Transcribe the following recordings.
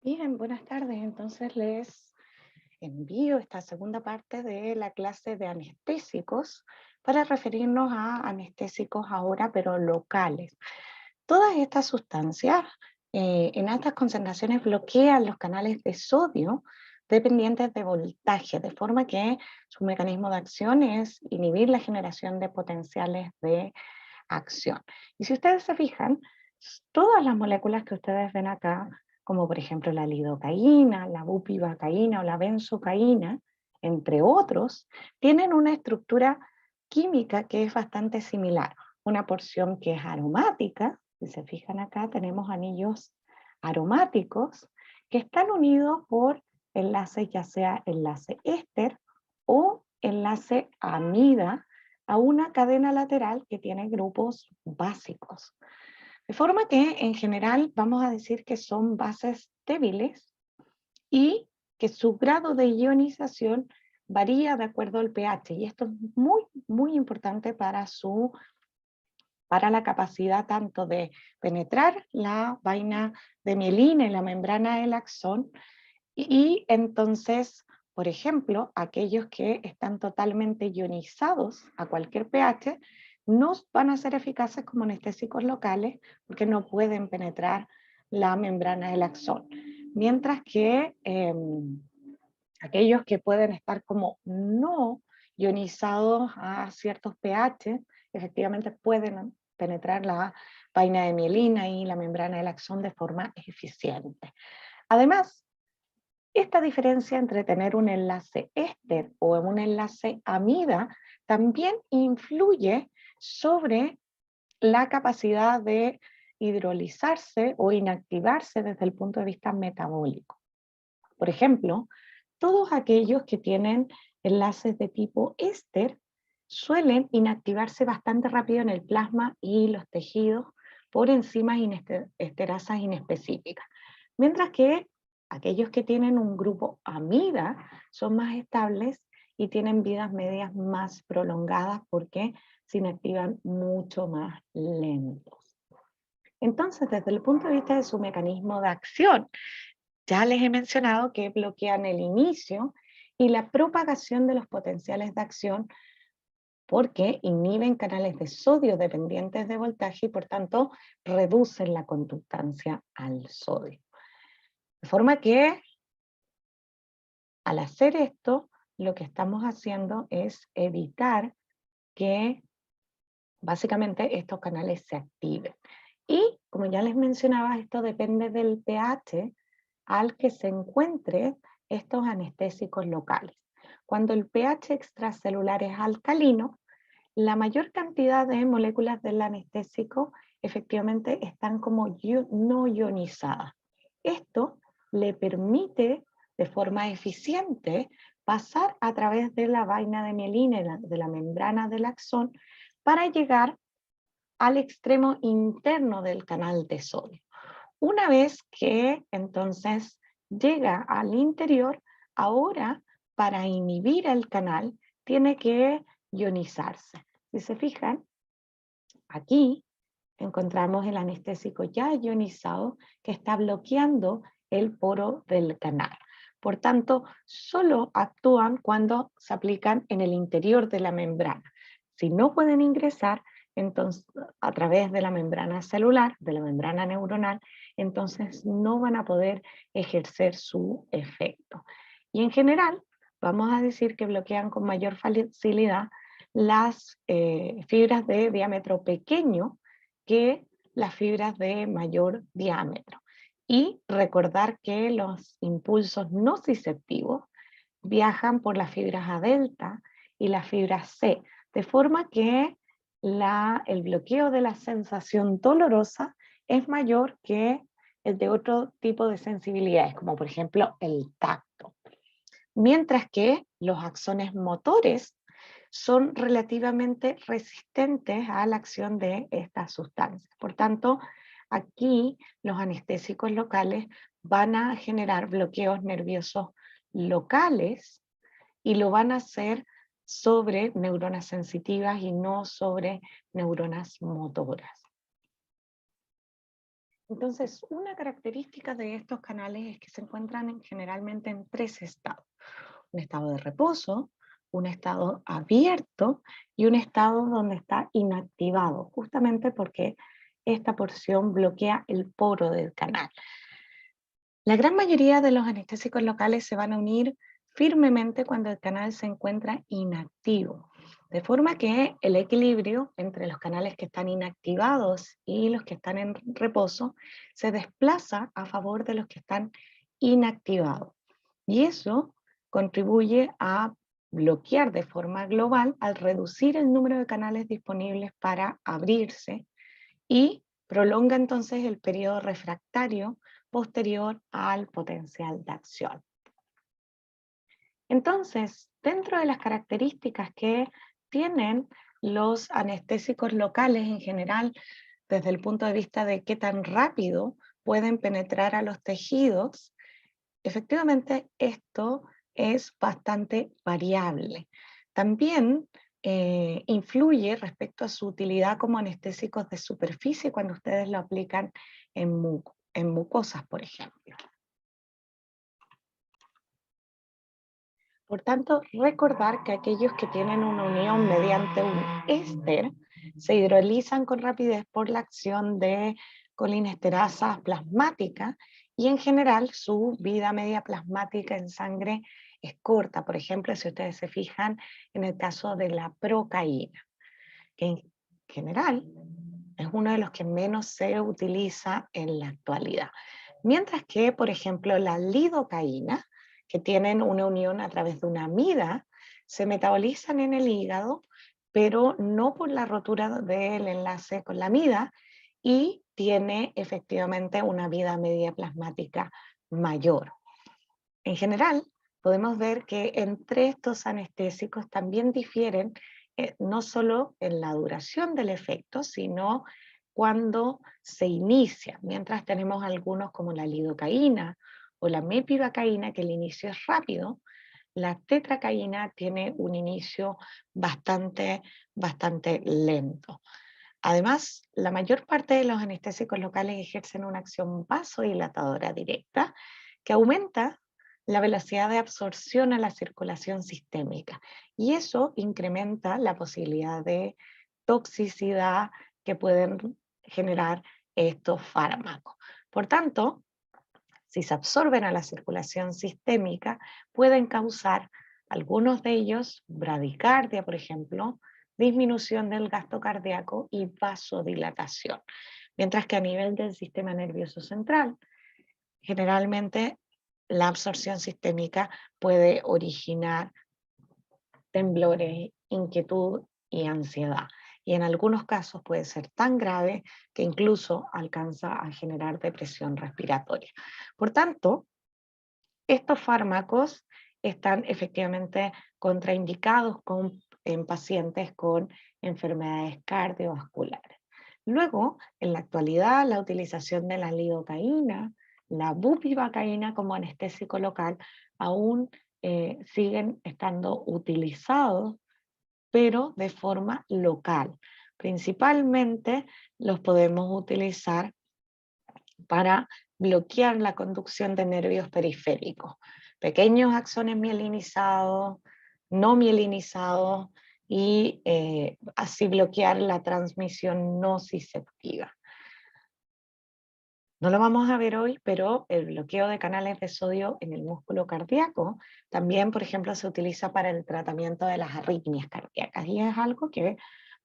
Bien, buenas tardes. Entonces les envío esta segunda parte de la clase de anestésicos para referirnos a anestésicos ahora, pero locales. Todas estas sustancias en altas concentraciones bloquean los canales de sodio dependientes de voltaje, de forma que su mecanismo de acción es inhibir la generación de potenciales de acción. Y si ustedes se fijan, todas las moléculas que ustedes ven acá, como por ejemplo la lidocaína, la bupivacaína o la benzocaína, entre otros, tienen una estructura química que es bastante similar. Una porción que es aromática, si se fijan acá tenemos anillos aromáticos que están unidos por enlaces, ya sea enlace éster o enlace amida, a una cadena lateral que tiene grupos básicos. De forma que en general vamos a decir que son bases débiles y que su grado de ionización varía de acuerdo al pH, y esto es muy importante para la capacidad tanto de penetrar la vaina de mielina y la membrana del axón, y entonces, por ejemplo, aquellos que están totalmente ionizados a cualquier pH no van a ser eficaces como anestésicos locales porque no pueden penetrar la membrana del axón. Mientras que aquellos que pueden estar como no ionizados a ciertos pH, efectivamente pueden penetrar la vaina de mielina y la membrana del axón de forma eficiente. Además, esta diferencia entre tener un enlace éster o un enlace amida también influye sobre la capacidad de hidrolizarse o inactivarse desde el punto de vista metabólico. Por ejemplo, todos aquellos que tienen enlaces de tipo éster suelen inactivarse bastante rápido en el plasma y los tejidos por enzimas esterasas inespecíficas. Mientras que aquellos que tienen un grupo amida son más estables y tienen vidas medias más prolongadas porque se inactivan mucho más lentos. Entonces, desde el punto de vista de su mecanismo de acción, ya les he mencionado que bloquean el inicio y la propagación de los potenciales de acción porque inhiben canales de sodio dependientes de voltaje y por tanto reducen la conductancia al sodio. De forma que al hacer esto, lo que estamos haciendo es evitar que básicamente estos canales se activen. Y como ya les mencionaba, esto depende del pH al que se encuentren estos anestésicos locales. Cuando el pH extracelular es alcalino, la mayor cantidad de moléculas del anestésico efectivamente están como no ionizadas. Esto le permite de forma eficiente pasar a través de la vaina de mielina, de la membrana del axón, para llegar al extremo interno del canal de sodio. Una vez que entonces llega al interior, ahora para inhibir el canal tiene que ionizarse. Si se fijan, aquí encontramos el anestésico ya ionizado que está bloqueando el poro del canal. Por tanto, solo actúan cuando se aplican en el interior de la membrana. Si no pueden ingresar entonces, a través de la membrana celular, de la membrana neuronal, entonces no van a poder ejercer su efecto. Y en general, vamos a decir que bloquean con mayor facilidad las fibras de diámetro pequeño que las fibras de mayor diámetro. Y recordar que los impulsos nociceptivos viajan por las fibras A delta y las fibras C, de forma que el bloqueo de la sensación dolorosa es mayor que el de otro tipo de sensibilidades, como por ejemplo el tacto. Mientras que los axones motores son relativamente resistentes a la acción de estas sustancias. Por tanto, aquí los anestésicos locales van a generar bloqueos nerviosos locales y lo van a hacer sobre neuronas sensitivas y no sobre neuronas motoras. Entonces, una característica de estos canales es que se encuentran generalmente en tres estados. Un estado de reposo, un estado abierto y un estado donde está inactivado, justamente porque esta porción bloquea el poro del canal. La gran mayoría de los anestésicos locales se van a unir firmemente cuando el canal se encuentra inactivo, de forma que el equilibrio entre los canales que están inactivados y los que están en reposo se desplaza a favor de los que están inactivados. Y eso contribuye a bloquear de forma global al reducir el número de canales disponibles para abrirse y prolonga entonces el periodo refractario posterior al potencial de acción. Entonces, dentro de las características que tienen los anestésicos locales en general, desde el punto de vista de qué tan rápido pueden penetrar a los tejidos, efectivamente esto es bastante variable. También influye respecto a su utilidad como anestésicos de superficie cuando ustedes lo aplican en mucosas, por ejemplo. Por tanto, recordar que aquellos que tienen una unión mediante un éster se hidrolizan con rapidez por la acción de colinesterasa plasmática y en general su vida media plasmática en sangre es corta. Por ejemplo, si ustedes se fijan en el caso de la procaína, que en general es uno de los que menos se utiliza en la actualidad. Mientras que, por ejemplo, la lidocaína, que tienen una unión a través de una amida, se metabolizan en el hígado, pero no por la rotura del enlace con la amida, y tiene efectivamente una vida media plasmática mayor. En general, podemos ver que entre estos anestésicos también difieren no solo en la duración del efecto, sino cuando se inicia, mientras tenemos algunos como la lidocaína o la mepivacaína, que el inicio es rápido, la tetracaína tiene un inicio bastante lento. Además, la mayor parte de los anestésicos locales ejercen una acción vasodilatadora directa que aumenta la velocidad de absorción a la circulación sistémica y eso incrementa la posibilidad de toxicidad que pueden generar estos fármacos. Por tanto, si se absorben a la circulación sistémica, pueden causar algunos de ellos bradicardia, por ejemplo, disminución del gasto cardíaco y vasodilatación. Mientras que a nivel del sistema nervioso central, generalmente la absorción sistémica puede originar temblores, inquietud y ansiedad. Y en algunos casos puede ser tan grave que incluso alcanza a generar depresión respiratoria. Por tanto, estos fármacos están efectivamente contraindicados en pacientes con enfermedades cardiovasculares. Luego, en la actualidad, la utilización de la lidocaína, la bupivacaína como anestésico local aún siguen estando utilizados, pero de forma local. Principalmente los podemos utilizar para bloquear la conducción de nervios periféricos, pequeños axones mielinizados, no mielinizados, y así bloquear la transmisión nociceptiva. No lo vamos a ver hoy, pero el bloqueo de canales de sodio en el músculo cardíaco también, por ejemplo, se utiliza para el tratamiento de las arritmias cardíacas y es algo que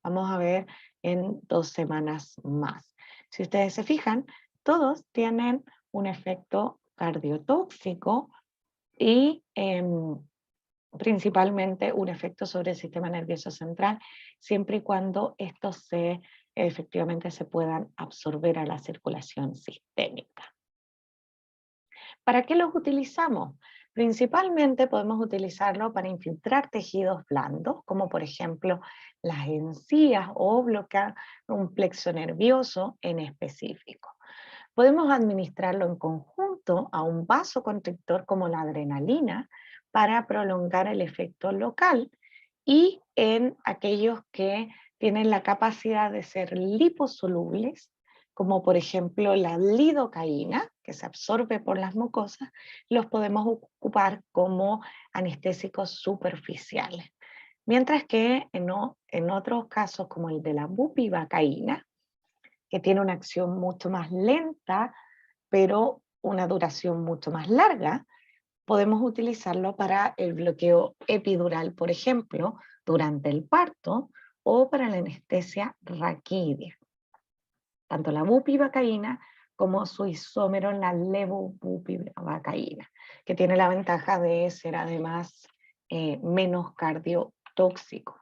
vamos a ver en 2 semanas más. Si ustedes se fijan, todos tienen un efecto cardiotóxico y principalmente un efecto sobre el sistema nervioso central, siempre y cuando estos efectivamente se puedan absorber a la circulación sistémica. ¿Para qué los utilizamos? Principalmente podemos utilizarlo para infiltrar tejidos blandos, como por ejemplo las encías o bloquear un plexo nervioso en específico. Podemos administrarlo en conjunto a un vasoconstrictor como la adrenalina para prolongar el efecto local y en aquellos que tienen la capacidad de ser liposolubles, como por ejemplo la lidocaína, que se absorbe por las mucosas, los podemos ocupar como anestésicos superficiales. Mientras que en otros casos, como el de la bupivacaína, que tiene una acción mucho más lenta, pero una duración mucho más larga, podemos utilizarlo para el bloqueo epidural, por ejemplo, durante el parto o para la anestesia raquídea. Tanto la bupivacaína como su isómero, la levobupivacaína, que tiene la ventaja de ser además menos cardiotóxico.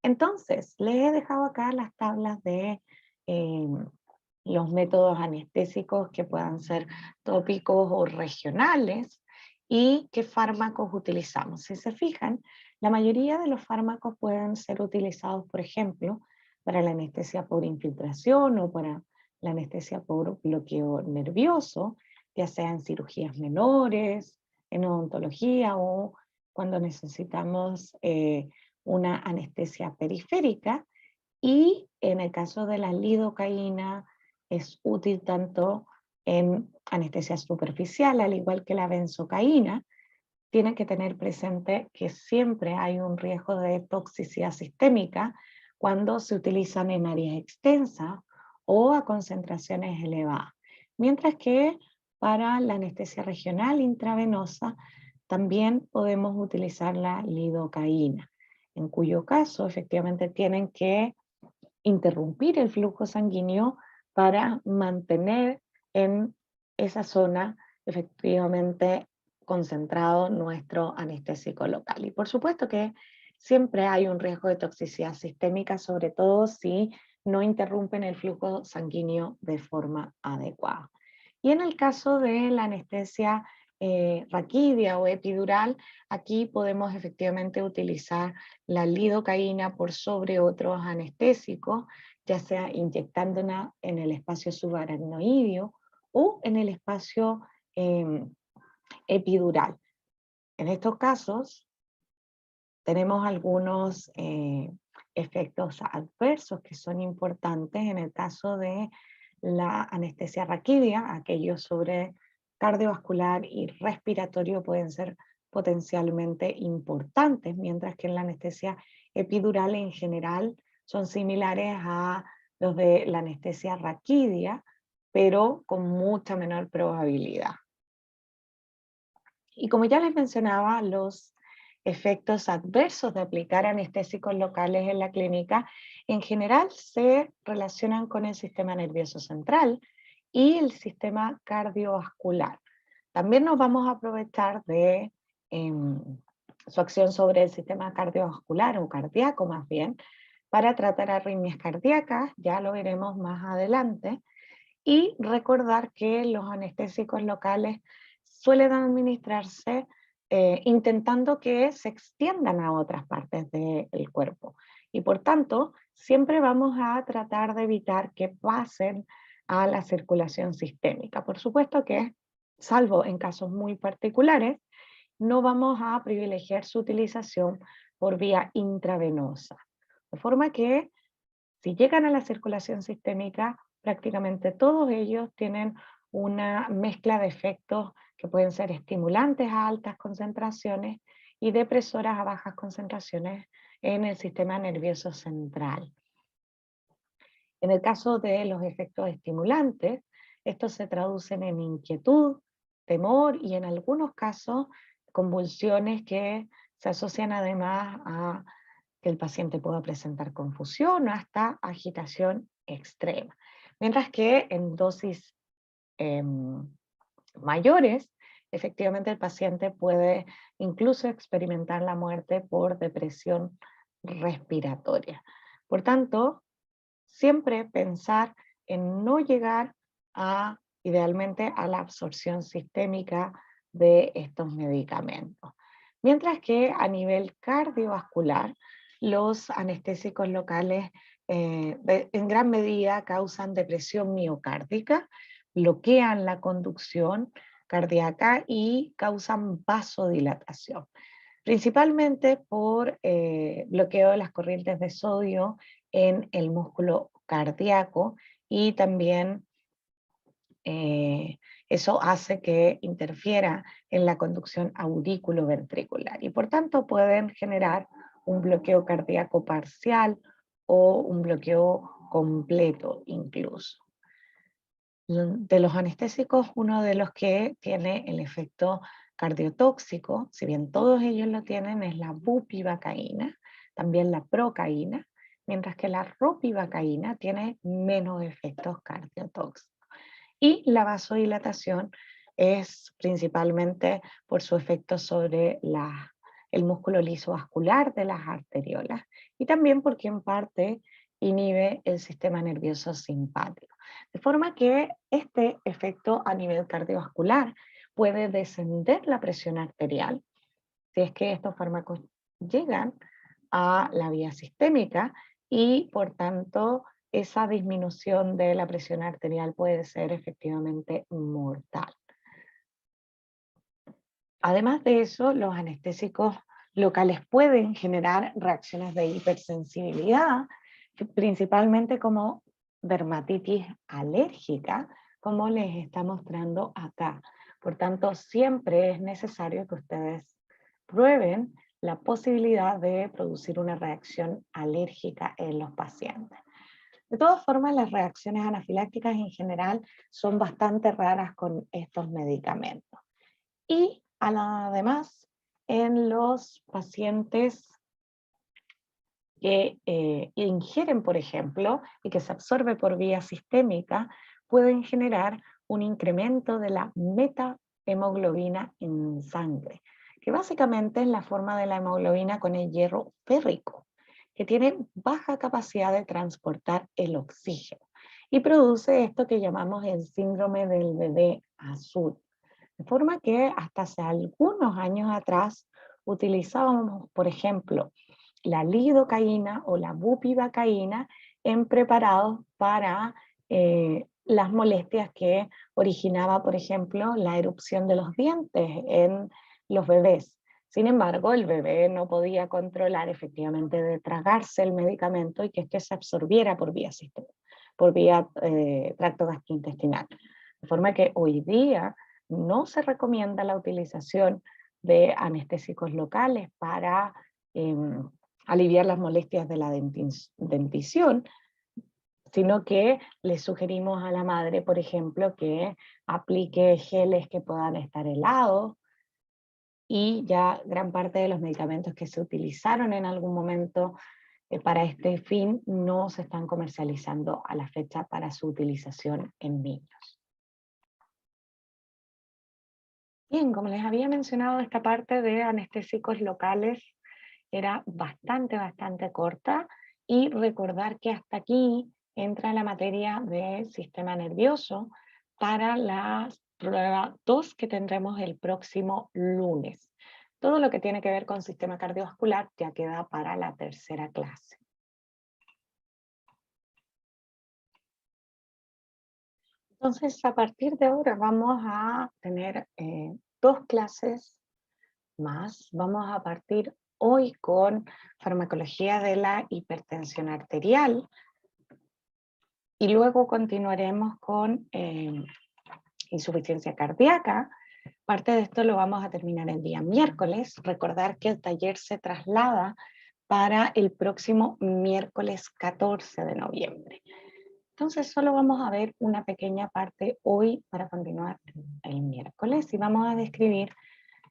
Entonces, les he dejado acá las tablas de los métodos anestésicos que puedan ser tópicos o regionales y qué fármacos utilizamos. Si se fijan, la mayoría de los fármacos pueden ser utilizados, por ejemplo, para la anestesia por infiltración o para la anestesia por bloqueo nervioso, ya sea en cirugías menores, en odontología o cuando necesitamos una anestesia periférica, y en el caso de la lidocaína es útil tanto en anestesia superficial, al igual que la benzocaína. Tienen que tener presente que siempre hay un riesgo de toxicidad sistémica cuando se utilizan en áreas extensas o a concentraciones elevadas. Mientras que para la anestesia regional intravenosa también podemos utilizar la lidocaína, en cuyo caso efectivamente tienen que interrumpir el flujo sanguíneo para mantener en esa zona efectivamente concentrado nuestro anestésico local. Y por supuesto que siempre hay un riesgo de toxicidad sistémica, sobre todo si no interrumpen el flujo sanguíneo de forma adecuada. Y en el caso de la anestesia raquídea o epidural, aquí podemos efectivamente utilizar la lidocaína por sobre otros anestésicos, ya sea inyectándola en el espacio subaracnoideo o en el espacio epidural. En estos casos tenemos algunos efectos adversos que son importantes en el caso de la anestesia raquídea. Aquellos sobre cardiovascular y respiratorio pueden ser potencialmente importantes, mientras que en la anestesia epidural en general son similares a los de la anestesia raquídea, pero con mucha menor probabilidad. Y como ya les mencionaba, los efectos adversos de aplicar anestésicos locales en la clínica en general se relacionan con el sistema nervioso central y el sistema cardiovascular. También nos vamos a aprovechar de su acción sobre el sistema cardiovascular o cardíaco más bien, para tratar arritmias cardíacas, ya lo veremos más adelante, y recordar que los anestésicos locales suelen administrarse intentando que se extiendan a otras partes del cuerpo. Y por tanto, siempre vamos a tratar de evitar que pasen a la circulación sistémica. Por supuesto que, salvo en casos muy particulares, no vamos a privilegiar su utilización por vía intravenosa. De forma que, si llegan a la circulación sistémica, prácticamente todos ellos tienen una mezcla de efectos que pueden ser estimulantes a altas concentraciones y depresoras a bajas concentraciones en el sistema nervioso central. En el caso de los efectos estimulantes, estos se traducen en inquietud, temor y en algunos casos convulsiones que se asocian además a que el paciente pueda presentar confusión o hasta agitación extrema. Mientras que en dosis mayores, efectivamente el paciente puede incluso experimentar la muerte por depresión respiratoria. Por tanto, siempre pensar en no llegar idealmente a la absorción sistémica de estos medicamentos. Mientras que a nivel cardiovascular, los anestésicos locales en gran medida causan depresión miocárdica, bloquean la conducción cardíaca y causan vasodilatación, principalmente por bloqueo de las corrientes de sodio en el músculo cardíaco y también eso hace que interfiera en la conducción aurículo-ventricular y por tanto pueden generar un bloqueo cardíaco parcial o un bloqueo completo incluso. De los anestésicos, uno de los que tiene el efecto cardiotóxico, si bien todos ellos lo tienen, es la bupivacaína, también la procaína, mientras que la ropivacaína tiene menos efectos cardiotóxicos. Y la vasodilatación es principalmente por su efecto sobre el músculo liso vascular de las arteriolas y también porque en parte inhibe el sistema nervioso simpático. De forma que este efecto a nivel cardiovascular puede descender la presión arterial si es que estos fármacos llegan a la vía sistémica y por tanto esa disminución de la presión arterial puede ser efectivamente mortal. Además de eso, los anestésicos locales pueden generar reacciones de hipersensibilidad, principalmente como dermatitis alérgica, como les está mostrando acá. Por tanto, siempre es necesario que ustedes prueben la posibilidad de producir una reacción alérgica en los pacientes. De todas formas, las reacciones anafilácticas en general son bastante raras con estos medicamentos. Y además, en los pacientes que ingieren, por ejemplo, y que se absorbe por vía sistémica, pueden generar un incremento de la metahemoglobina en sangre, que básicamente es la forma de la hemoglobina con el hierro férrico, que tiene baja capacidad de transportar el oxígeno y produce esto que llamamos el síndrome del bebé azul. De forma que hasta hace algunos años atrás utilizábamos, por ejemplo, la lidocaína o la bupivacaína en preparados para las molestias que originaba, por ejemplo, la erupción de los dientes en los bebés. Sin embargo, el bebé no podía controlar efectivamente de tragarse el medicamento y que este se absorbiera por vía tracto gastrointestinal. De forma que hoy día no se recomienda la utilización de anestésicos locales para aliviar las molestias de la dentición, sino que le sugerimos a la madre, por ejemplo, que aplique geles que puedan estar helados, y ya gran parte de los medicamentos que se utilizaron en algún momento para este fin no se están comercializando a la fecha para su utilización en niños. Bien, como les había mencionado, esta parte de anestésicos locales era bastante corta, y recordar que hasta aquí entra la materia del sistema nervioso para la prueba 2 que tendremos el próximo lunes. Todo lo que tiene que ver con sistema cardiovascular ya queda para la tercera clase. Entonces, a partir de ahora vamos a tener 2 clases más. Vamos a partir hoy con farmacología de la hipertensión arterial y luego continuaremos con insuficiencia cardíaca. Parte de esto lo vamos a terminar el día miércoles. Recordar que el taller se traslada para el próximo miércoles 14 de noviembre. Entonces solo vamos a ver una pequeña parte hoy para continuar el miércoles y vamos a describir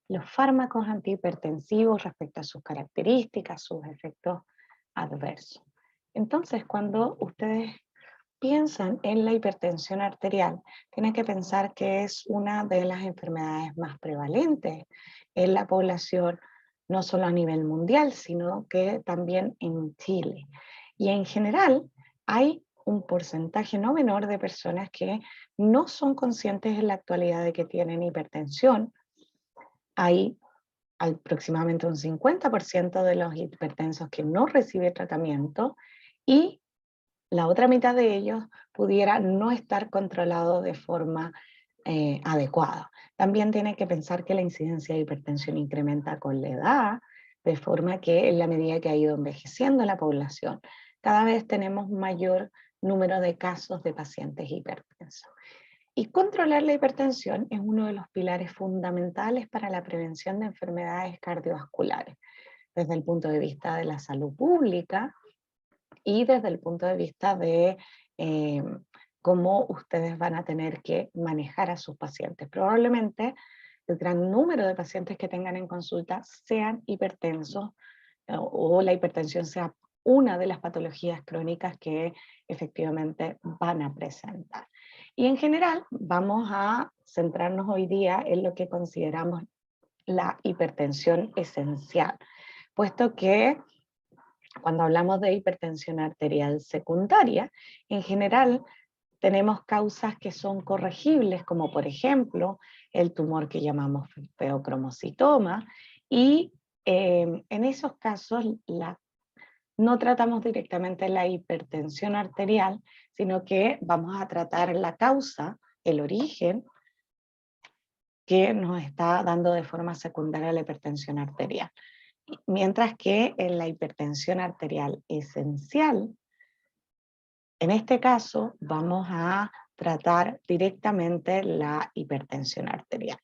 los fármacos antihipertensivos respecto a sus características, sus efectos adversos. Entonces, cuando ustedes piensan en la hipertensión arterial, tienen que pensar que es una de las enfermedades más prevalentes en la población, no solo a nivel mundial, sino que también en Chile. Y en general hay un porcentaje no menor de personas que no son conscientes en la actualidad de que tienen hipertensión. Hay aproximadamente un 50% de los hipertensos que no recibe tratamiento, y la otra mitad de ellos pudiera no estar controlado de forma adecuada. También tiene que pensar que la incidencia de hipertensión incrementa con la edad, de forma que en la medida que ha ido envejeciendo la población, cada vez tenemos mayor número de casos de pacientes hipertensos. Y controlar la hipertensión es uno de los pilares fundamentales para la prevención de enfermedades cardiovasculares, desde el punto de vista de la salud pública y desde el punto de vista de eh, cómo ustedes van a tener que manejar a sus pacientes. Probablemente el gran número de pacientes que tengan en consulta sean hipertensos o la hipertensión sea una de las patologías crónicas que efectivamente van a presentar. Y en general vamos a centrarnos hoy día en lo que consideramos la hipertensión esencial, puesto que cuando hablamos de hipertensión arterial secundaria, en general tenemos causas que son corregibles, como por ejemplo el tumor que llamamos feocromocitoma, y en esos casos no tratamos directamente la hipertensión arterial, sino que vamos a tratar la causa, el origen, que nos está dando de forma secundaria la hipertensión arterial. Mientras que en la hipertensión arterial esencial, en este caso vamos a tratar directamente la hipertensión arterial.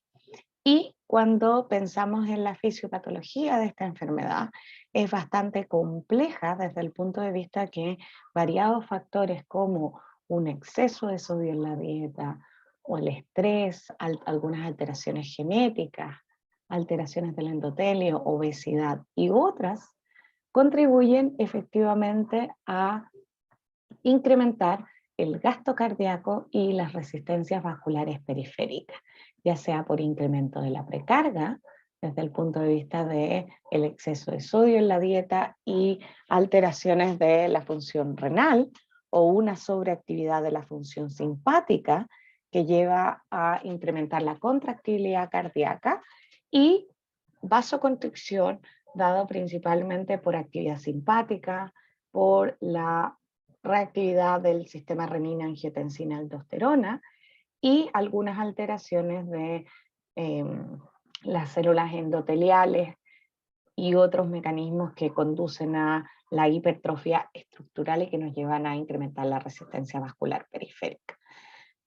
Y cuando pensamos en la fisiopatología de esta enfermedad, es bastante compleja desde el punto de vista que variados factores como un exceso de sodio en la dieta, o el estrés, algunas alteraciones genéticas, alteraciones del endotelio, obesidad y otras, contribuyen efectivamente a incrementar el gasto cardíaco y las resistencias vasculares periféricas, ya sea por incremento de la precarga, desde el punto de vista del exceso de sodio en la dieta y alteraciones de la función renal, o una sobreactividad de la función simpática que lleva a incrementar la contractibilidad cardíaca, y vasoconstricción dado principalmente por actividad simpática, por la reactividad del sistema renina-angiotensina-aldosterona y algunas alteraciones de las células endoteliales y otros mecanismos que conducen a la hipertrofia estructural y que nos llevan a incrementar la resistencia vascular periférica.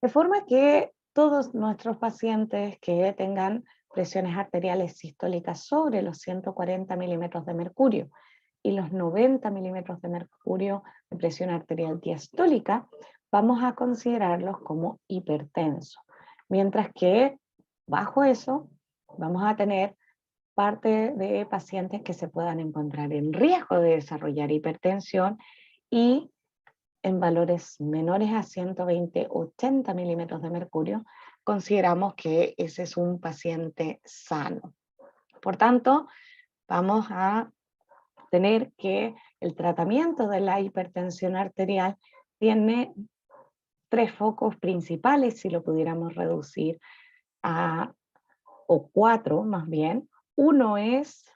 De forma que todos nuestros pacientes que tengan presiones arteriales sistólicas sobre los 140 milímetros de mercurio y los 90 milímetros de mercurio de presión arterial diastólica, vamos a considerarlos como hipertensos. Mientras que bajo eso vamos a tener parte de pacientes que se puedan encontrar en riesgo de desarrollar hipertensión, y en valores menores a 120-80 milímetros de mercurio, consideramos que ese es un paciente sano. Por tanto, vamos a tener que el tratamiento de la hipertensión arterial tiene tres focos principales, si lo pudiéramos reducir o cuatro más bien. Uno es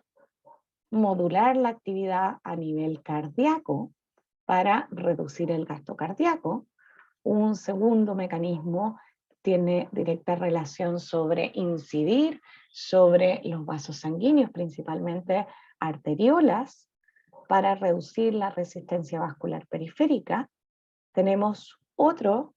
modular la actividad a nivel cardíaco para reducir el gasto cardíaco. Un segundo mecanismo tiene directa relación sobre incidir sobre los vasos sanguíneos, principalmente arteriolas, para reducir la resistencia vascular periférica. Tenemos otros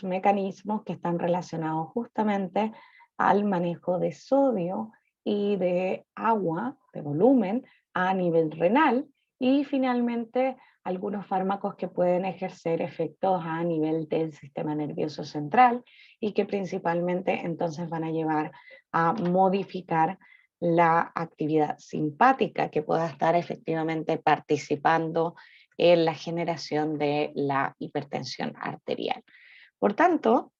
mecanismos que están relacionados justamente al manejo de sodio y de agua, de volumen, a nivel renal, y finalmente algunos fármacos que pueden ejercer efectos a nivel del sistema nervioso central y que principalmente entonces van a llevar a modificar la actividad simpática que pueda estar efectivamente participando en la generación de la hipertensión arterial. Por tanto,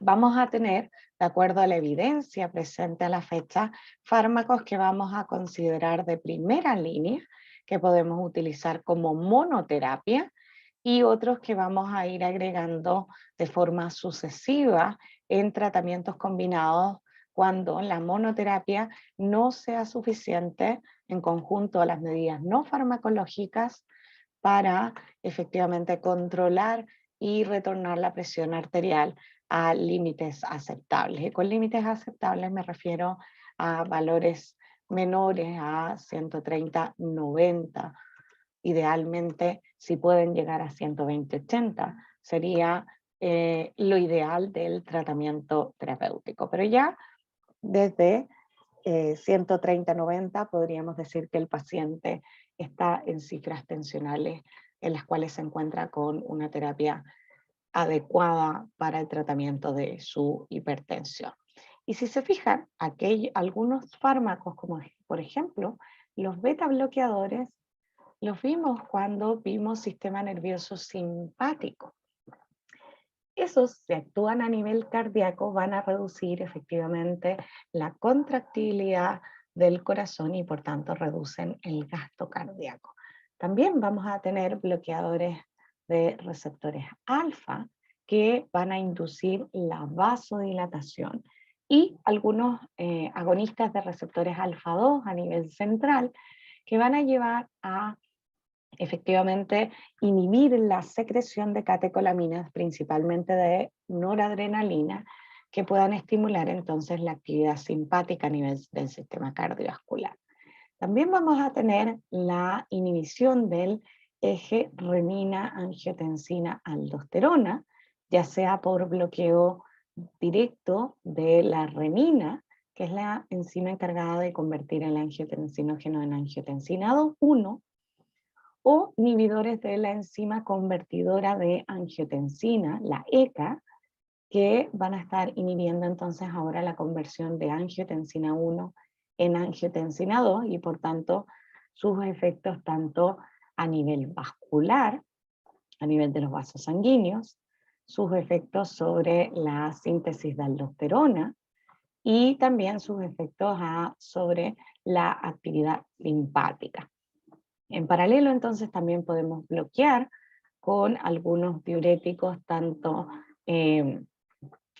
vamos a tener, de acuerdo a la evidencia presente a la fecha, fármacos que vamos a considerar de primera línea, que podemos utilizar como monoterapia, y otros que vamos a ir agregando de forma sucesiva en tratamientos combinados cuando la monoterapia no sea suficiente en conjunto a las medidas no farmacológicas para efectivamente controlar y retornar la presión arterial a límites aceptables. Y con límites aceptables me refiero a valores menores a 130-90 idealmente, si pueden llegar a 120-80, sería lo ideal del tratamiento terapéutico. Pero ya desde 130-90 podríamos decir que el paciente está en cifras tensionales en las cuales se encuentra con una terapia adecuada para el tratamiento de su hipertensión. Y si se fijan, algunos fármacos, como por ejemplo los beta bloqueadores, los vimos cuando vimos sistema nervioso simpático. Esos, si actúan a nivel cardíaco, van a reducir efectivamente la contractibilidad del corazón y por tanto reducen el gasto cardíaco. También vamos a tener bloqueadores de receptores alfa que van a inducir la vasodilatación y algunos agonistas de receptores alfa 2 a nivel central que van a llevar a efectivamente inhibir la secreción de catecolaminas, principalmente de noradrenalina, que puedan estimular entonces la actividad simpática a nivel del sistema cardiovascular. También vamos a tener la inhibición del eje renina-angiotensina-aldosterona, ya sea por bloqueo directo de la renina, que es la enzima encargada de convertir el angiotensinógeno en angiotensina 1, o inhibidores de la enzima convertidora de angiotensina, la ECA, que van a estar inhibiendo entonces ahora la conversión de angiotensina 1 en angiotensina 2 y por tanto sus efectos tanto a nivel vascular, a nivel de los vasos sanguíneos, sus efectos sobre la síntesis de aldosterona y también sus efectos sobre la actividad linfática. En paralelo, entonces, también podemos bloquear con algunos diuréticos tanto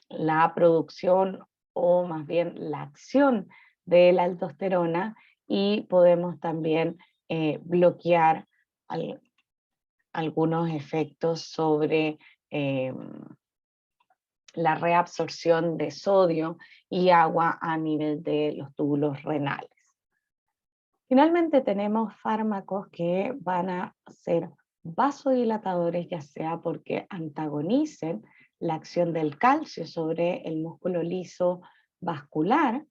la producción o más bien la acción de la aldosterona y podemos también bloquear algunos efectos sobre la reabsorción de sodio y agua a nivel de los túbulos renales. Finalmente tenemos fármacos que van a ser vasodilatadores, ya sea porque antagonicen la acción del calcio sobre el músculo liso vascular,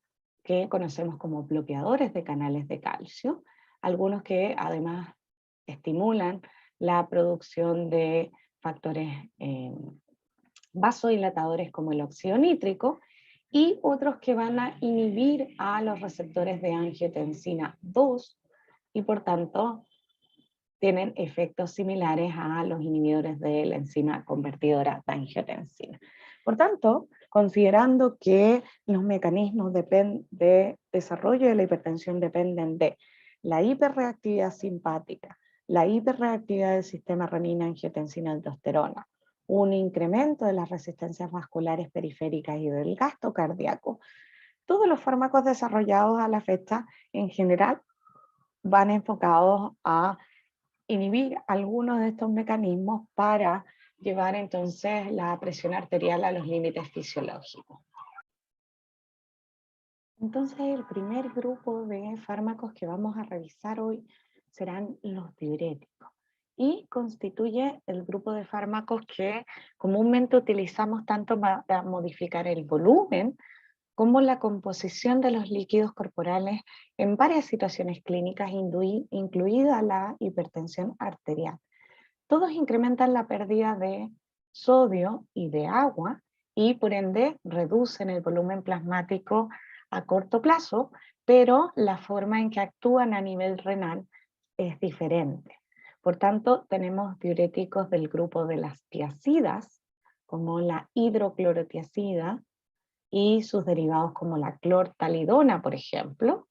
que conocemos como bloqueadores de canales de calcio, algunos que además estimulan la producción de factores vasodilatadores como el óxido nítrico, y otros que van a inhibir a los receptores de angiotensina 2 y por tanto tienen efectos similares a los inhibidores de la enzima convertidora de angiotensina. Por tanto, considerando que los mecanismos de desarrollo de la hipertensión dependen de la hiperreactividad simpática, la hiperreactividad del sistema renina-angiotensina-aldosterona, un incremento de las resistencias vasculares periféricas y del gasto cardíaco, todos los fármacos desarrollados a la fecha en general van enfocados a inhibir algunos de estos mecanismos para llevar entonces la presión arterial a los límites fisiológicos. Entonces el primer grupo de fármacos que vamos a revisar hoy serán los diuréticos y constituye el grupo de fármacos que comúnmente utilizamos tanto para modificar el volumen como la composición de los líquidos corporales en varias situaciones clínicas, incluida la hipertensión arterial. Todos incrementan la pérdida de sodio y de agua y por ende reducen el volumen plasmático a corto plazo, pero la forma en que actúan a nivel renal es diferente. Por tanto, tenemos diuréticos del grupo de las tiacidas, como la hidroclorotiazida y sus derivados como la clortalidona, por ejemplo,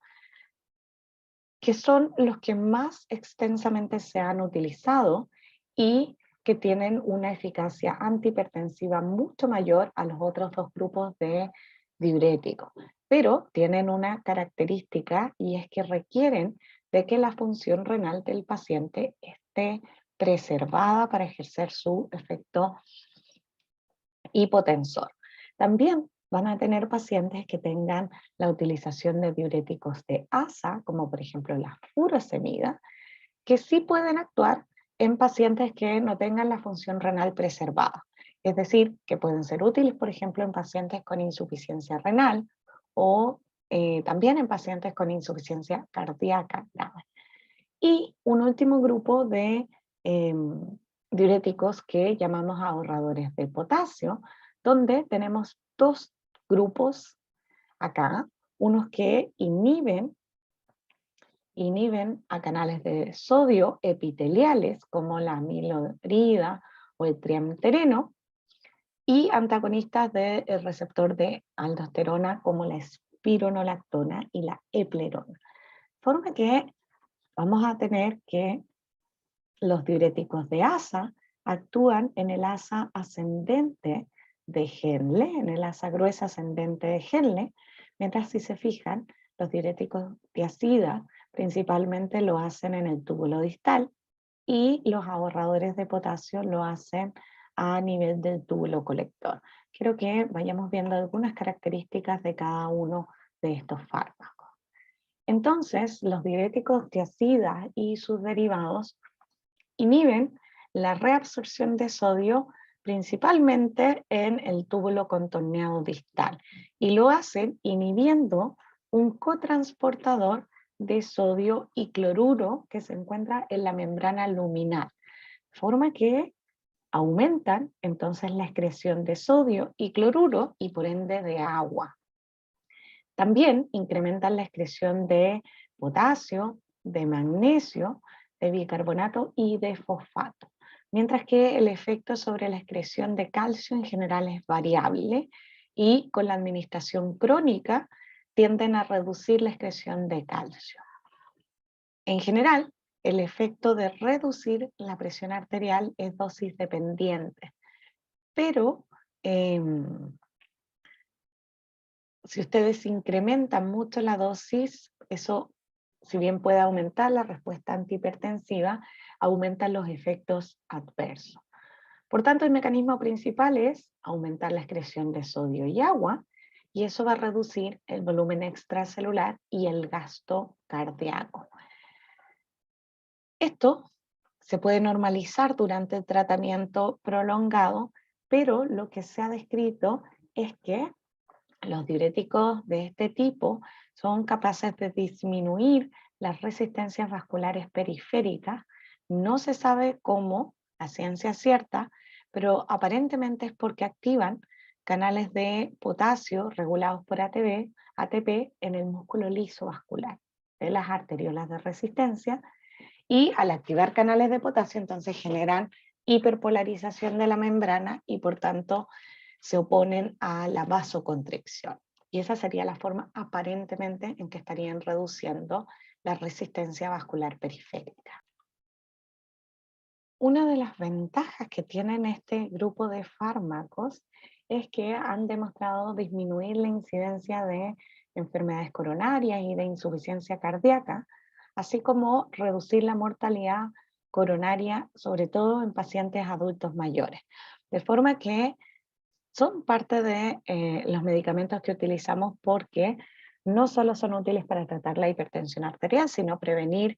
que son los que más extensamente se han utilizado y que tienen una eficacia antihipertensiva mucho mayor a los otros dos grupos de diuréticos, pero tienen una característica y es que requieren de que la función renal del paciente esté preservada para ejercer su efecto hipotensor. También van a tener pacientes que tengan la utilización de diuréticos de ASA, como por ejemplo la furosemida, que sí pueden actuar en pacientes que no tengan la función renal preservada. Es decir, que pueden ser útiles, por ejemplo, en pacientes con insuficiencia renal o también en pacientes con insuficiencia cardíaca grave. Y un último grupo de diuréticos que llamamos ahorradores de potasio, donde tenemos dos grupos acá, unos que inhiben a canales de sodio epiteliales como la amilodrida o el triamtereno, y antagonistas del receptor de aldosterona como la espironolactona y la eplerona. De forma que vamos a tener que los diuréticos de asa actúan en el asa ascendente de Henle, en el asa gruesa ascendente de Henle, mientras si se fijan, los diuréticos tiazida principalmente lo hacen en el túbulo distal y los ahorradores de potasio lo hacen a nivel del túbulo colector. Quiero que vayamos viendo algunas características de cada uno de estos fármacos. Entonces, los diuréticos tiazida y sus derivados inhiben la reabsorción de sodio principalmente en el túbulo contorneado distal y lo hacen inhibiendo un cotransportador de sodio y cloruro que se encuentra en la membrana luminal, de forma que aumentan entonces la excreción de sodio y cloruro y por ende de agua. También incrementan la excreción de potasio, de magnesio, de bicarbonato y de fosfato, mientras que el efecto sobre la excreción de calcio en general es variable y con la administración crónica tienden a reducir la excreción de calcio. En general, el efecto de reducir la presión arterial es dosis dependiente, pero si ustedes incrementan mucho la dosis, eso, si bien puede aumentar la respuesta antihipertensiva, aumentan los efectos adversos. Por tanto, el mecanismo principal es aumentar la excreción de sodio y agua, y eso va a reducir el volumen extracelular y el gasto cardíaco. Esto se puede normalizar durante el tratamiento prolongado, pero lo que se ha descrito es que los diuréticos de este tipo son capaces de disminuir las resistencias vasculares periféricas. No se sabe cómo, a ciencia cierta, pero aparentemente es porque activan canales de potasio regulados por ATP en el músculo liso vascular de las arteriolas de resistencia, y al activar canales de potasio entonces generan hiperpolarización de la membrana y por tanto se oponen a la vasoconstricción. Y esa sería la forma aparentemente en que estarían reduciendo la resistencia vascular periférica. Una de las ventajas que tienen este grupo de fármacos es que han demostrado disminuir la incidencia de enfermedades coronarias y de insuficiencia cardíaca, así como reducir la mortalidad coronaria, sobre todo en pacientes adultos mayores. De forma que son parte de los medicamentos que utilizamos porque no solo son útiles para tratar la hipertensión arterial, sino prevenir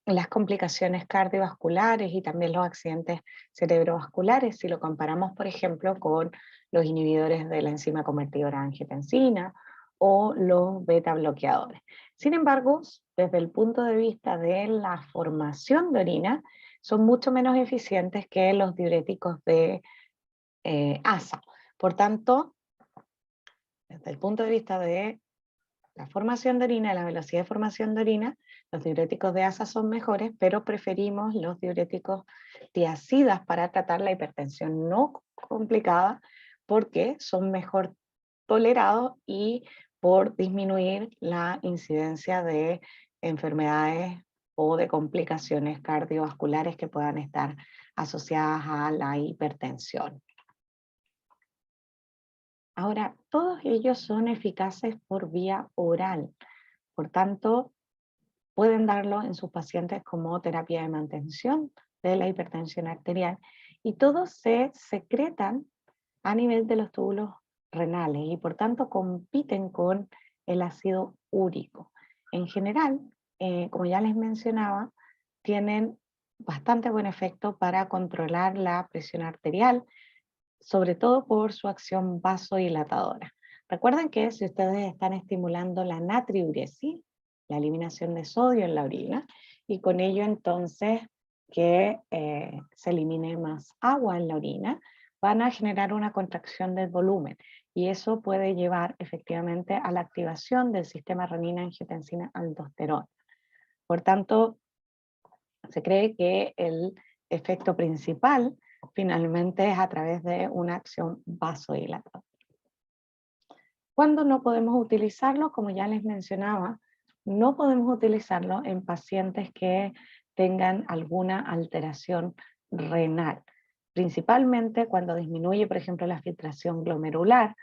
las complicaciones cardiovasculares y también los accidentes cerebrovasculares, si lo comparamos, por ejemplo, con los inhibidores de la enzima convertidora de angiotensina o los beta bloqueadores. Sin embargo, desde el punto de vista de la formación de orina, son mucho menos eficientes que los diuréticos de ASA. Por tanto, desde el punto de vista de la formación de orina, la velocidad de formación de orina, los diuréticos de ASA son mejores, pero preferimos los diuréticos tiazidas para tratar la hipertensión no complicada porque son mejor tolerados y por disminuir la incidencia de enfermedades o de complicaciones cardiovasculares que puedan estar asociadas a la hipertensión. Ahora, todos ellos son eficaces por vía oral, por tanto, pueden darlo en sus pacientes como terapia de mantención de la hipertensión arterial y todos se secretan a nivel de los túbulos renales y por tanto compiten con el ácido úrico. En general, como ya les mencionaba, tienen bastante buen efecto para controlar la presión arterial, sobre todo por su acción vasodilatadora. Recuerden que si ustedes están estimulando la natriuresis, la eliminación de sodio en la orina, y con ello entonces que se elimine más agua en la orina, van a generar una contracción del volumen y eso puede llevar efectivamente a la activación del sistema renina-angiotensina-aldosterona. Por tanto, se cree que el efecto principal finalmente es a través de una acción vasodilatadora. ¿Cuándo no podemos utilizarlo? Como ya les mencionaba, no podemos utilizarlo en pacientes que tengan alguna alteración renal, principalmente cuando disminuye, por ejemplo, la filtración glomerular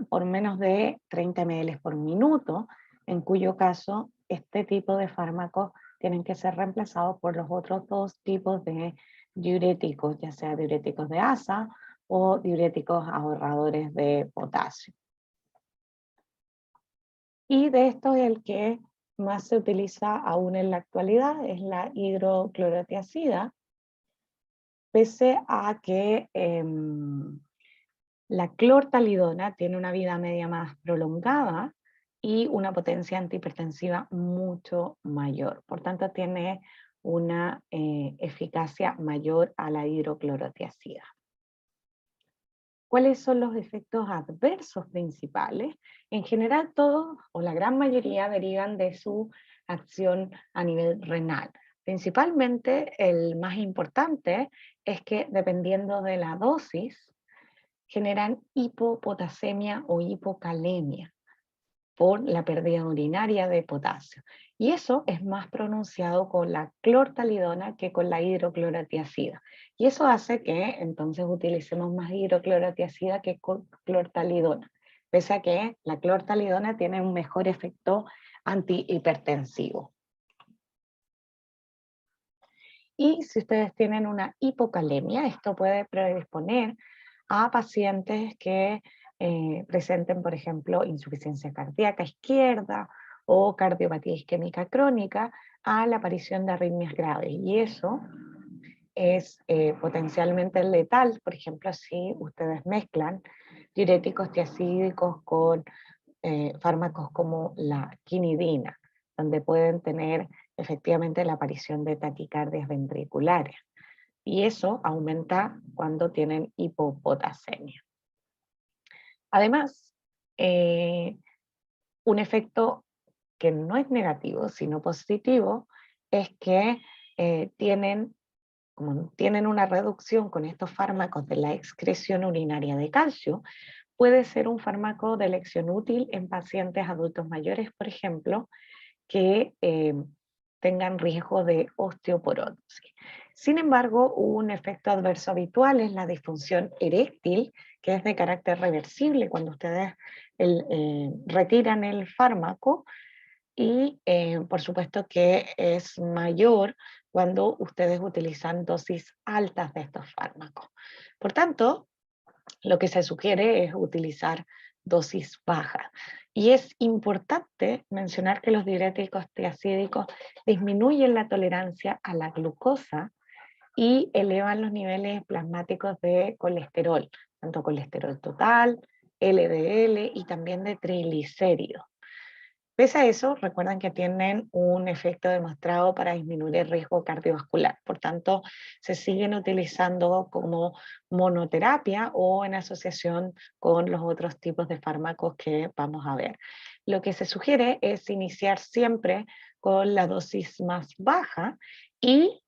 por menos de 30 ml por minuto, en cuyo caso este tipo de fármacos tienen que ser reemplazados por los otros dos tipos de diuréticos, ya sea diuréticos de asa o diuréticos ahorradores de potasio. Y de estos el que más se utiliza aún en la actualidad es la hidroclorotiazida, pese a que la clortalidona tiene una vida media más prolongada y una potencia antihipertensiva mucho mayor. Por tanto, tiene una eficacia mayor a la hidroclorotiazida. ¿Cuáles son los efectos adversos principales? En general, todos o la gran mayoría derivan de su acción a nivel renal. Principalmente, el más importante es que dependiendo de la dosis, generan hipopotasemia o hipocalemia por la pérdida urinaria de potasio. Y eso es más pronunciado con la clortalidona que con la hidroclorotiazida. Y eso hace que entonces utilicemos más hidroclorotiazida que clortalidona, pese a que la clortalidona tiene un mejor efecto antihipertensivo. Y si ustedes tienen una hipocalemia, esto puede predisponer a pacientes que presenten, por ejemplo, insuficiencia cardíaca izquierda o cardiopatía isquémica crónica, a la aparición de arritmias graves. Y eso es potencialmente letal, por ejemplo, si ustedes mezclan diuréticos tiazídicos con fármacos como la quinidina, donde pueden tener efectivamente la aparición de taquicardias ventriculares. Y eso aumenta cuando tienen hipopotasemia. Además, un efecto que no es negativo, sino positivo, es que como tienen una reducción con estos fármacos de la excreción urinaria de calcio, puede ser un fármaco de elección útil en pacientes adultos mayores, por ejemplo, que tengan riesgo de osteoporosis. Sin embargo, un efecto adverso habitual es la disfunción eréctil, que es de carácter reversible cuando ustedes retiran el fármaco y por supuesto que es mayor cuando ustedes utilizan dosis altas de estos fármacos. Por tanto, lo que se sugiere es utilizar dosis bajas. Y es importante mencionar que los diuréticos tiazídicos disminuyen la tolerancia a la glucosa y elevan los niveles plasmáticos de colesterol, tanto colesterol total, LDL y también de triglicéridos. Pese a eso, recuerden que tienen un efecto demostrado para disminuir el riesgo cardiovascular. Por tanto, se siguen utilizando como monoterapia o en asociación con los otros tipos de fármacos que vamos a ver. Lo que se sugiere es iniciar siempre con la dosis más baja y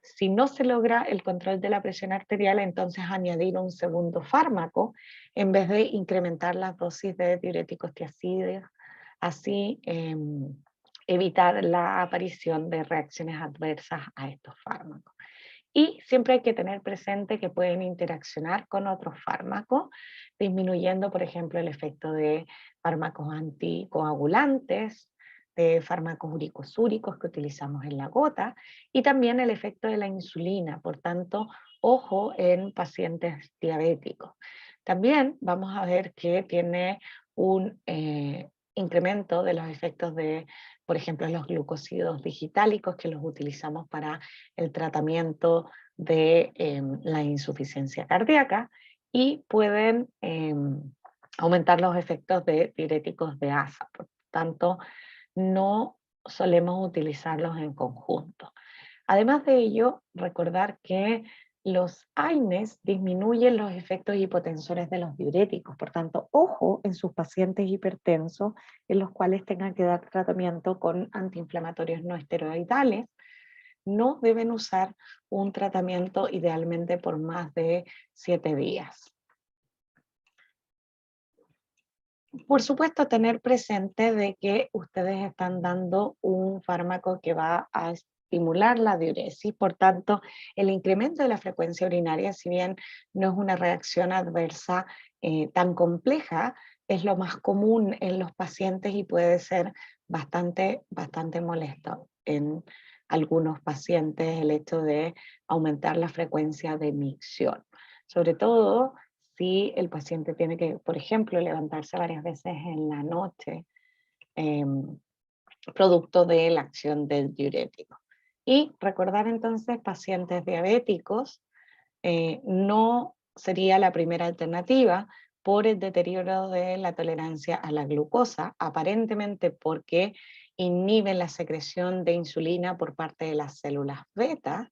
si no se logra el control de la presión arterial, entonces añadir un segundo fármaco en vez de incrementar las dosis de diuréticos tiazídicos, así evitar la aparición de reacciones adversas a estos fármacos. Y siempre hay que tener presente que pueden interaccionar con otros fármacos, disminuyendo, por ejemplo, el efecto de fármacos anticoagulantes, de fármacos uricosúricos que utilizamos en la gota, y también el efecto de la insulina. Por tanto, ojo en pacientes diabéticos. También vamos a ver que tiene un incremento de los efectos de, por ejemplo, los glucósidos digitálicos que los utilizamos para el tratamiento de la insuficiencia cardíaca, y pueden aumentar los efectos de diuréticos de asa. Por tanto, no solemos utilizarlos en conjunto. Además de ello, recordar que los AINES disminuyen los efectos hipotensores de los diuréticos, por tanto, ojo en sus pacientes hipertensos en los cuales tengan que dar tratamiento con antiinflamatorios no esteroidales. No deben usar un tratamiento idealmente por más de 7 días. Por supuesto, tener presente de que ustedes están dando un fármaco que va a estimular la diuresis, por tanto, el incremento de la frecuencia urinaria, si bien no es una reacción adversa tan compleja, es lo más común en los pacientes y puede ser bastante molesto en algunos pacientes el hecho de aumentar la frecuencia de micción. Sobre todo si el paciente tiene que, por ejemplo, levantarse varias veces en la noche, producto de la acción del diurético. Y recordar entonces, pacientes diabéticos, no sería la primera alternativa por el deterioro de la tolerancia a la glucosa, aparentemente porque inhiben la secreción de insulina por parte de las células beta,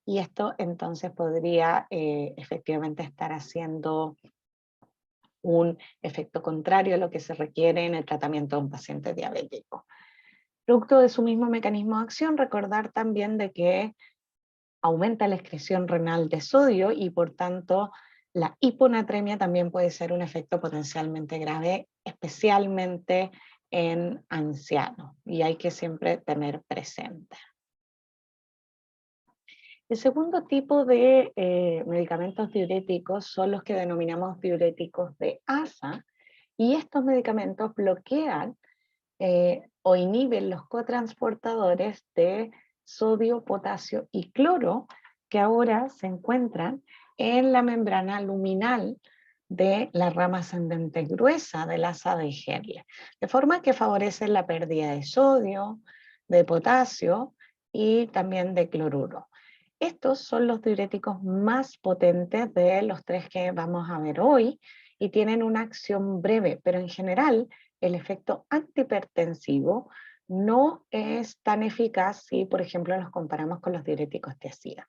y esto entonces podría efectivamente estar haciendo un efecto contrario a lo que se requiere en el tratamiento de un paciente diabético. Producto de su mismo mecanismo de acción, recordar también de que aumenta la excreción renal de sodio y por tanto la hiponatremia también puede ser un efecto potencialmente grave, especialmente en ancianos, y hay que siempre tener presente. El segundo tipo de medicamentos diuréticos son los que denominamos diuréticos de asa, y estos medicamentos bloquean o inhiben los cotransportadores de sodio, potasio y cloro, que ahora se encuentran en la membrana luminal de la rama ascendente gruesa del asa de Henle, de forma que favorecen la pérdida de sodio, de potasio y también de cloruro. Estos son los diuréticos más potentes de los tres que vamos a ver hoy y tienen una acción breve, pero en general el efecto antihipertensivo no es tan eficaz si, por ejemplo, los comparamos con los diuréticos de ácida.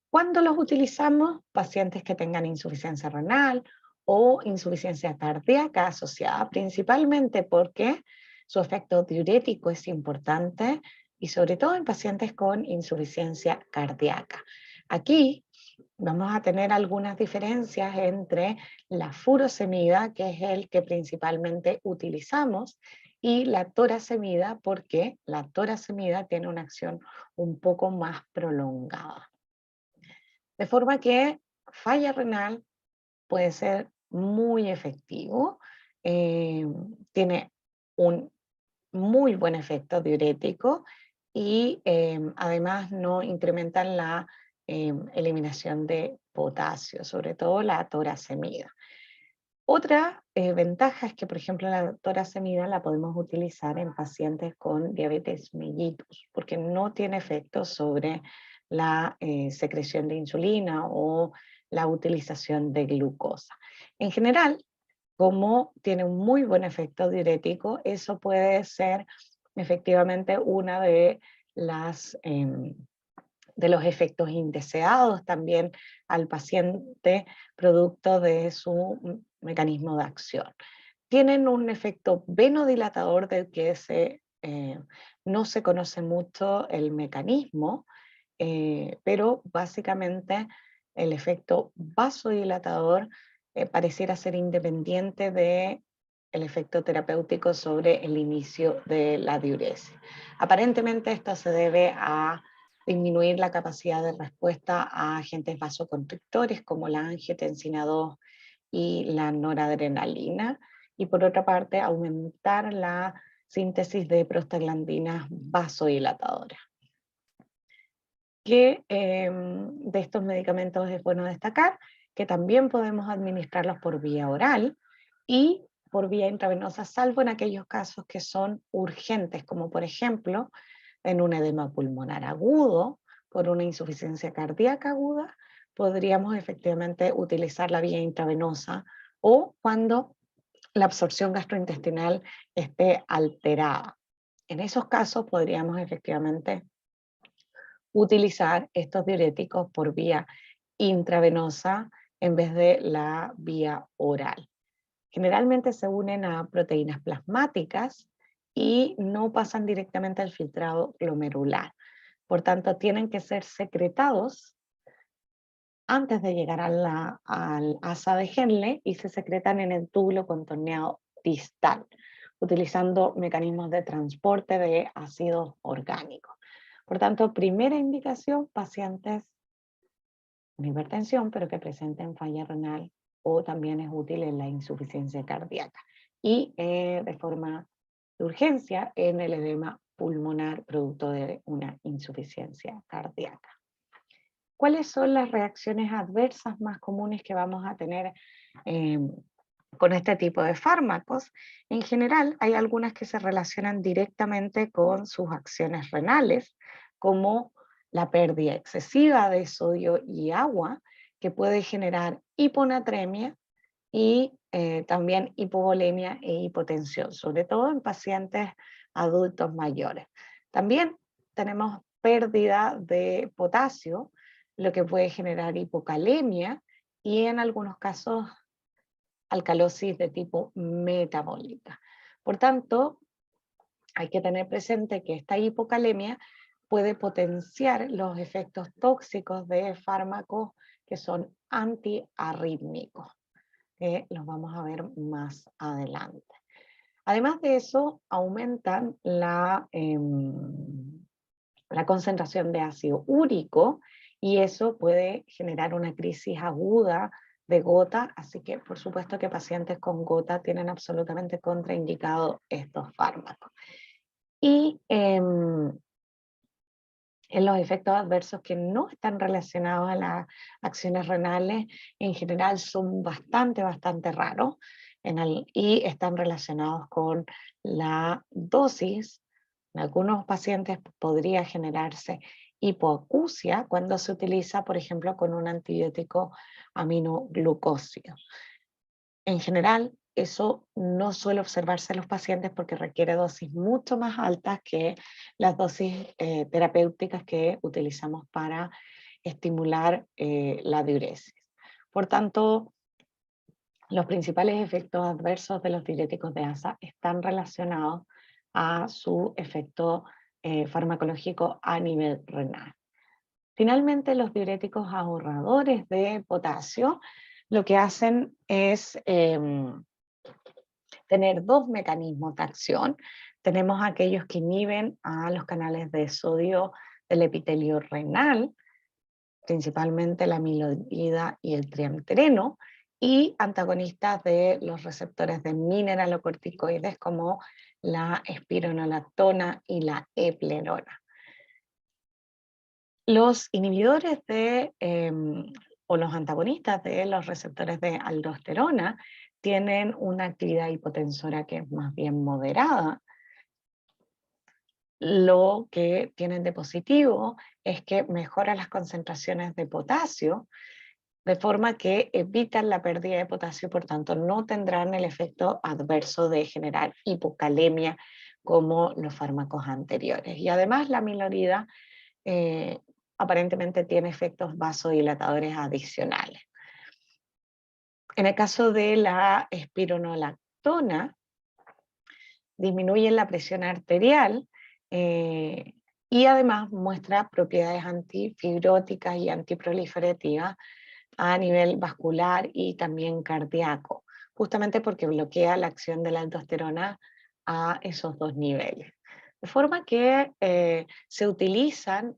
¿Cuándo los utilizamos? Pacientes que tengan insuficiencia renal o insuficiencia cardíaca asociada, principalmente porque su efecto diurético es importante y sobre todo en pacientes con insuficiencia cardíaca. Aquí vamos a tener algunas diferencias entre la furosemida, que es el que principalmente utilizamos, y la torasemida, porque la torasemida tiene una acción un poco más prolongada. De forma que falla renal puede ser muy efectivo, tiene un muy buen efecto diurético y además no incrementan la eliminación de potasio, sobre todo la torasemida. Otra ventaja es que, por ejemplo, la torasemida la podemos utilizar en pacientes con diabetes mellitus, porque no tiene efecto sobre la secreción de insulina o la utilización de glucosa. En general, como tiene un muy buen efecto diurético, eso puede ser efectivamente una de las de los efectos indeseados también al paciente producto de su mecanismo de acción. Tienen un efecto venodilatador del que no se conoce mucho el mecanismo, pero básicamente el efecto vasodilatador pareciera ser independiente del efecto terapéutico sobre el inicio de la diuresis. Aparentemente esto se debe a disminuir la capacidad de respuesta a agentes vasoconstrictores como la angiotensina 2 y la noradrenalina, y por otra parte aumentar la síntesis de prostaglandinas vasodilatadoras. Que de estos medicamentos es bueno destacar que también podemos administrarlos por vía oral y por vía intravenosa, salvo en aquellos casos que son urgentes, como por ejemplo en un edema pulmonar agudo, por una insuficiencia cardíaca aguda, podríamos efectivamente utilizar la vía intravenosa, o cuando la absorción gastrointestinal esté alterada. En esos casos podríamos efectivamente utilizar estos diuréticos por vía intravenosa en vez de la vía oral. Generalmente se unen a proteínas plasmáticas y no pasan directamente al filtrado glomerular. Por tanto, tienen que ser secretados antes de llegar al asa de Henle y se secretan en el túbulo contorneado distal, utilizando mecanismos de transporte de ácidos orgánicos. Por tanto, primera indicación, pacientes con hipertensión, pero que presenten falla renal, o también es útil en la insuficiencia cardíaca. Y de forma de urgencia en el edema pulmonar producto de una insuficiencia cardíaca. ¿Cuáles son las reacciones adversas más comunes que vamos a tener con este tipo de fármacos? En general, hay algunas que se relacionan directamente con sus acciones renales, como la pérdida excesiva de sodio y agua, que puede generar hiponatremia y también hipovolemia e hipotensión, sobre todo en pacientes adultos mayores. También tenemos pérdida de potasio, lo que puede generar hipocalemia y en algunos casos alcalosis de tipo metabólica. Por tanto, hay que tener presente que esta hipocalemia puede potenciar los efectos tóxicos de fármacos que son antiarrítmicos, que los vamos a ver más adelante. Además de eso, aumentan la concentración de ácido úrico y eso puede generar una crisis aguda de gota, así que por supuesto que pacientes con gota tienen absolutamente contraindicado estos fármacos. Y en los efectos adversos que no están relacionados a las acciones renales, en general son bastante raros y están relacionados con la dosis. En algunos pacientes podría generarse hipoacusia cuando se utiliza, por ejemplo, con un antibiótico aminoglucósido. En general, eso no suele observarse en los pacientes porque requiere dosis mucho más altas que las dosis terapéuticas que utilizamos para estimular la diuresis. Por tanto, los principales efectos adversos de los diuréticos de asa están relacionados a su efecto farmacológico a nivel renal. Finalmente, los diuréticos ahorradores de potasio lo que hacen es tener dos mecanismos de acción. Tenemos aquellos que inhiben a los canales de sodio del epitelio renal, principalmente la amiloida y el triamtereno, y antagonistas de los receptores de mineralocorticoides como la espironolactona y la eplerona. Los inhibidores o los antagonistas de los receptores de aldosterona tienen una actividad hipotensora que es más bien moderada. Lo que tienen de positivo es que mejora las concentraciones de potasio, de forma que evitan la pérdida de potasio, por tanto no tendrán el efecto adverso de generar hipocalemia como los fármacos anteriores. Y además la amilorida aparentemente tiene efectos vasodilatadores adicionales. En el caso de la espironolactona, disminuye la presión arterial y además muestra propiedades antifibróticas y antiproliferativas a nivel vascular y también cardíaco, justamente porque bloquea la acción de la aldosterona a esos dos niveles. De forma que se utilizan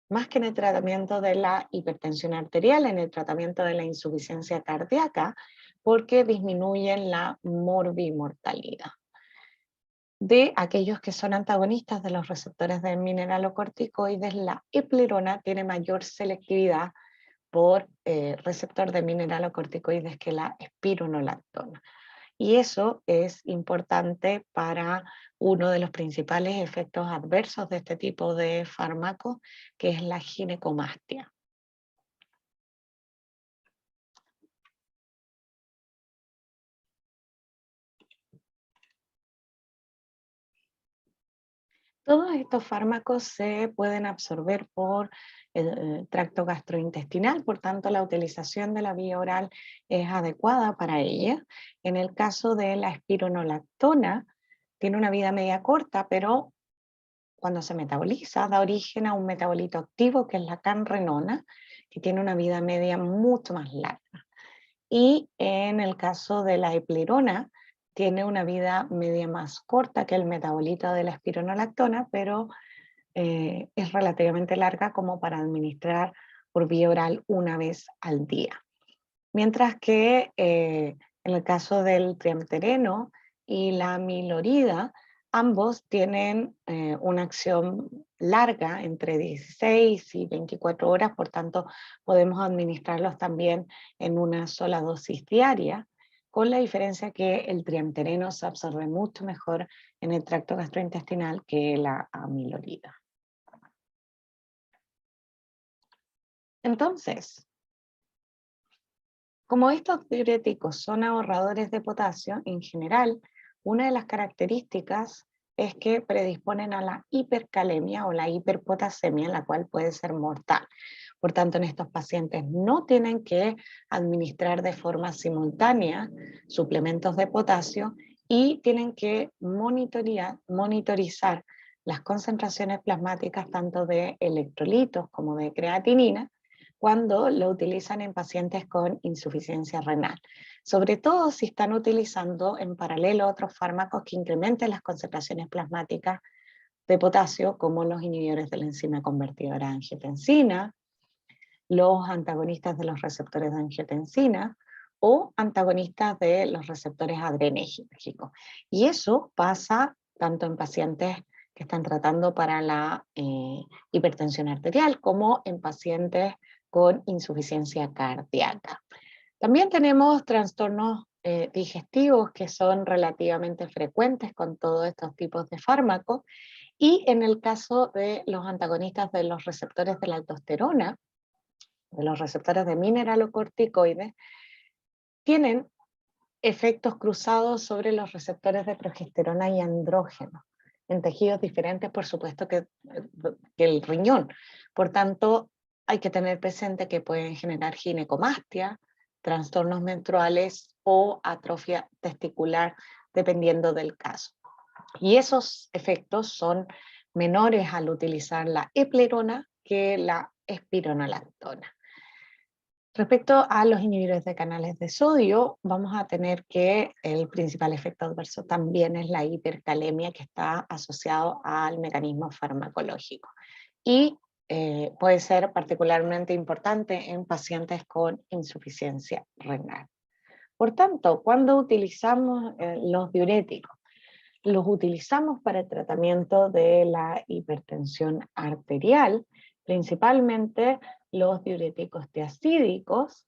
más que en el tratamiento de la hipertensión arterial, en el tratamiento de la insuficiencia cardíaca, porque disminuyen la morbimortalidad. De aquellos que son antagonistas de los receptores de mineralocorticoides, la eplerona tiene mayor selectividad por receptor de mineralocorticoides que la espironolactona. Y eso es importante para uno de los principales efectos adversos de este tipo de fármacos, que es la ginecomastia. Todos estos fármacos se pueden absorber por el tracto gastrointestinal, por tanto la utilización de la vía oral es adecuada para ella. En el caso de la espironolactona, tiene una vida media corta, pero cuando se metaboliza da origen a un metabolito activo que es la canrenona, que tiene una vida media mucho más larga. Y en el caso de la eplerona, tiene una vida media más corta que el metabolito de la espironolactona, pero es relativamente larga como para administrar por vía oral una vez al día. Mientras que en el caso del triamtereno y la amilorida, ambos tienen una acción larga entre 16 y 24 horas, por tanto podemos administrarlos también en una sola dosis diaria, con la diferencia que el triamtereno se absorbe mucho mejor en el tracto gastrointestinal que la amilorida. Entonces, como estos diuréticos son ahorradores de potasio, en general, una de las características es que predisponen a la hipercalemia o la hiperpotasemia, la cual puede ser mortal. Por tanto, en estos pacientes no tienen que administrar de forma simultánea suplementos de potasio y tienen que monitorizar las concentraciones plasmáticas tanto de electrolitos como de creatinina cuando lo utilizan en pacientes con insuficiencia renal, sobre todo si están utilizando en paralelo otros fármacos que incrementen las concentraciones plasmáticas de potasio, como los inhibidores de la enzima convertidora de angiotensina, los antagonistas de los receptores de angiotensina o antagonistas de los receptores adrenérgicos. Y eso pasa tanto en pacientes que están tratando para la hipertensión arterial como en pacientes con insuficiencia cardíaca. También tenemos trastornos digestivos que son relativamente frecuentes con todos estos tipos de fármacos, y en el caso de los antagonistas de los receptores de la aldosterona, de los receptores de mineralocorticoides, tienen efectos cruzados sobre los receptores de progesterona y andrógeno, en tejidos diferentes, por supuesto, que el riñón. Por tanto, hay que tener presente que pueden generar ginecomastia, trastornos menstruales o atrofia testicular, dependiendo del caso. Y esos efectos son menores al utilizar la eplerona que la espironolactona. Respecto a los inhibidores de canales de sodio, vamos a tener que el principal efecto adverso también es la hipercalemia, que está asociado al mecanismo farmacológico. Y puede ser particularmente importante en pacientes con insuficiencia renal. Por tanto, cuando utilizamos los diuréticos, los utilizamos para el tratamiento de la hipertensión arterial, principalmente los diuréticos tiazídicos,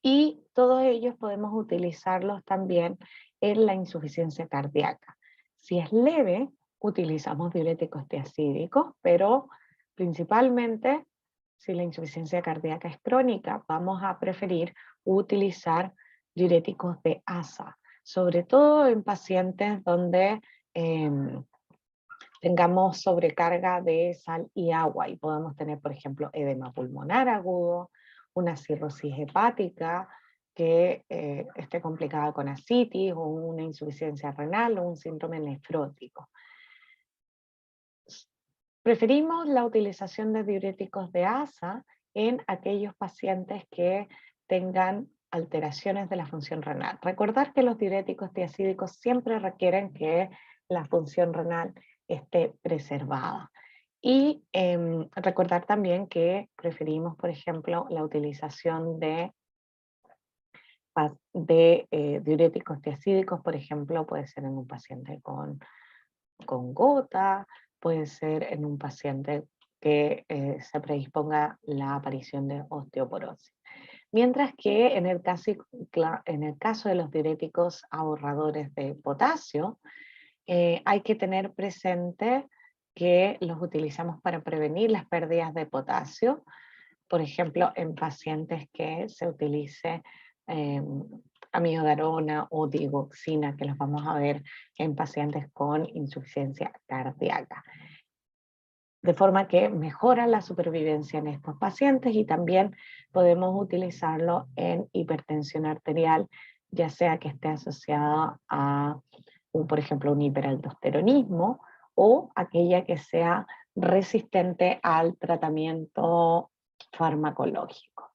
y todos ellos podemos utilizarlos también en la insuficiencia cardíaca. Si es leve, utilizamos diuréticos tiazídicos, pero principalmente si la insuficiencia cardíaca es crónica, vamos a preferir utilizar diuréticos de ASA, sobre todo en pacientes donde tengamos sobrecarga de sal y agua y podemos tener, por ejemplo, edema pulmonar agudo, una cirrosis hepática que esté complicada con ascitis o una insuficiencia renal o un síndrome nefrótico. Preferimos la utilización de diuréticos de ASA en aquellos pacientes que tengan alteraciones de la función renal. Recordar que los diuréticos tiazídicos siempre requieren que la función renal esté preservada. Y recordar también que preferimos, por ejemplo, la utilización de diuréticos tiazídicos, por ejemplo, puede ser en un paciente con gota, puede ser en un paciente que se predisponga la aparición de osteoporosis. Mientras que en el caso de los diuréticos ahorradores de potasio, hay que tener presente que los utilizamos para prevenir las pérdidas de potasio, por ejemplo, en pacientes que se utilice eh, amiodarona o digoxina, que los vamos a ver en pacientes con insuficiencia cardíaca. De forma que mejora la supervivencia en estos pacientes y también podemos utilizarlo en hipertensión arterial, ya sea que esté asociada a, por ejemplo, un hiperaldosteronismo o aquella que sea resistente al tratamiento farmacológico.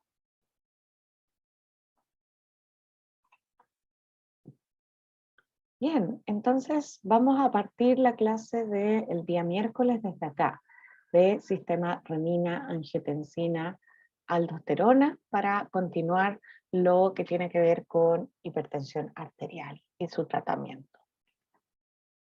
Bien, entonces vamos a partir la clase del día miércoles desde acá, de sistema renina, angiotensina, aldosterona, para continuar lo que tiene que ver con hipertensión arterial y su tratamiento.